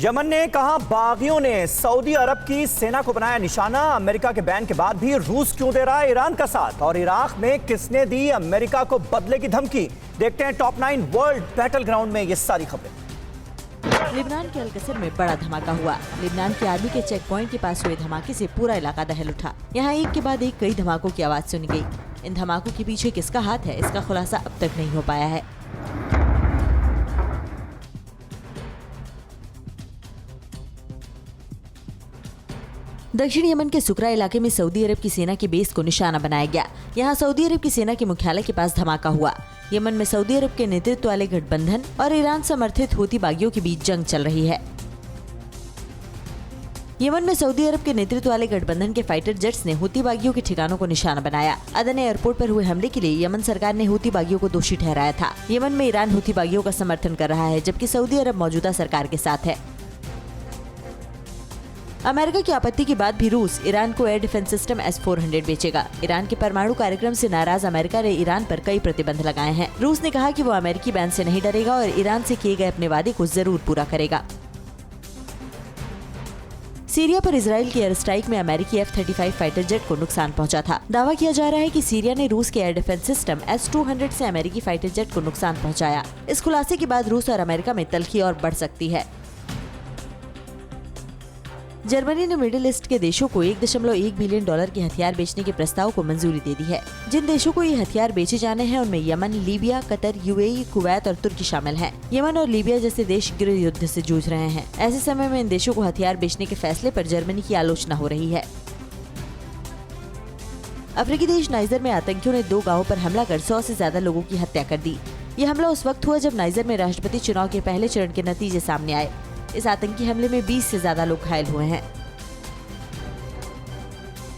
Yemen ने कहा बागियों ने सऊदी अरब की सेना को बनाया निशाना। अमेरिका के बैन के बाद भी रूस क्यों दे रहा है ईरान का साथ, और इराक में किसने दी अमेरिका को बदले की धमकी। देखते हैं टॉप 9 वर्ल्ड बैटल ग्राउंड में ये सारी खबरें। लेबनान के अल-कसर में बड़ा धमाका हुआ। लेबनान की आर्मी के चेक पॉइंट के पास हुए धमाके से पूरा इलाका दहल उठा। यहाँ एक के बाद एक कई धमाकों की आवाज सुनी गई। इन धमाकों के पीछे किसका हाथ है, इसका खुलासा अब तक नहीं हो पाया है। दक्षिण यमन के सुकरा इलाके में सऊदी अरब की सेना की बेस को निशाना बनाया गया। यहाँ सऊदी अरब की सेना के मुख्यालय के पास धमाका हुआ। यमन में सऊदी अरब के नेतृत्व वाले गठबंधन और ईरान समर्थित हूती बागियों के बीच जंग चल रही है। यमन में सऊदी अरब के नेतृत्व वाले गठबंधन के फाइटर जेट्स ने हूती बागियों के ठिकानों को निशाना बनाया। अदन एयरपोर्ट पर हुए हमले के लिए यमन सरकार ने हूती बागियों को दोषी ठहराया था। यमन में ईरान हूती बागियों का समर्थन कर रहा है, जबकि सऊदी अरब मौजूदा सरकार के साथ है। अमेरिका की आपत्ति के बाद भी रूस ईरान को एयर डिफेंस सिस्टम S-400 बेचेगा। ईरान के परमाणु कार्यक्रम से नाराज अमेरिका ने ईरान पर कई प्रतिबंध लगाए हैं। रूस ने कहा कि वो अमेरिकी बैन से नहीं डरेगा और ईरान से किए गए अपने वादे को जरूर पूरा करेगा। सीरिया पर इजराइल की एयर स्ट्राइक में अमेरिकी F-35 फाइटर जेट को नुकसान पहुंचा था। दावा किया जा रहा है कि सीरिया ने रूस के एयर डिफेंस सिस्टम S-200 से अमेरिकी फाइटर जेट को नुकसान पहुंचाया। इस खुलासे के बाद रूस और अमेरिका में तल्खी और बढ़ सकती है। जर्मनी ने मिडिल ईस्ट के देशों को $1.1 बिलियन के हथियार बेचने के प्रस्ताव को मंजूरी दे दी है। जिन देशों को ये हथियार बेचे जाने हैं उनमें Yemen, Libya, Qatar, UAE, Kuwait और तुर्की शामिल हैं। यमन और लीबिया जैसे देश गृह युद्ध से जूझ रहे हैं। ऐसे समय में इन देशों को हथियार बेचने के फैसले पर जर्मनी की आलोचना हो रही है। अफ्रीकी देश नाइजर में आतंकियों ने 2 गाँवों पर हमला कर 100 से ज्यादा लोगों की हत्या कर दी। ये हमला उस वक्त हुआ जब नाइजर में राष्ट्रपति चुनाव के पहले चरण के नतीजे सामने आए। इस आतंकी हमले में 20 से ज्यादा लोग घायल हुए हैं।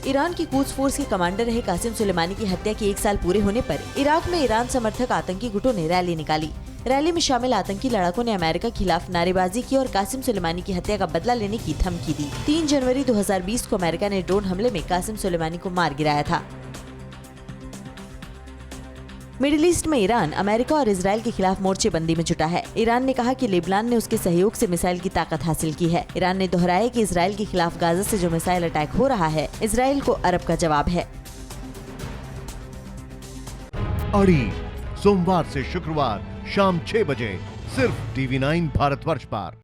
ईरान की कुद्स फोर्स के कमांडर रहे कासिम सुलेमानी की हत्या के 1 साल पूरे होने पर इराक में ईरान समर्थक आतंकी गुटों ने रैली निकाली। रैली में शामिल आतंकी लड़ाकों ने अमेरिका के खिलाफ नारेबाजी की और कासिम सुलेमानी की हत्या का बदला लेने की धमकी दी। 3 जनवरी 2020 को अमेरिका ने ड्रोन हमले में कासिम सुलेमानी को मार गिराया था। मिडिल ईस्ट में ईरान अमेरिका और इजराइल के खिलाफ मोर्चेबंदी में जुटा है। ईरान ने कहा कि लेबनान ने उसके सहयोग से मिसाइल की ताकत हासिल की है। ईरान ने दोहराया कि इजराइल के खिलाफ गाजा से जो मिसाइल अटैक हो रहा है, इजराइल को अरब का जवाब है। अड़ी सोमवार से शुक्रवार शाम 6 बजे सिर्फ TV9 भारतवर्ष पर।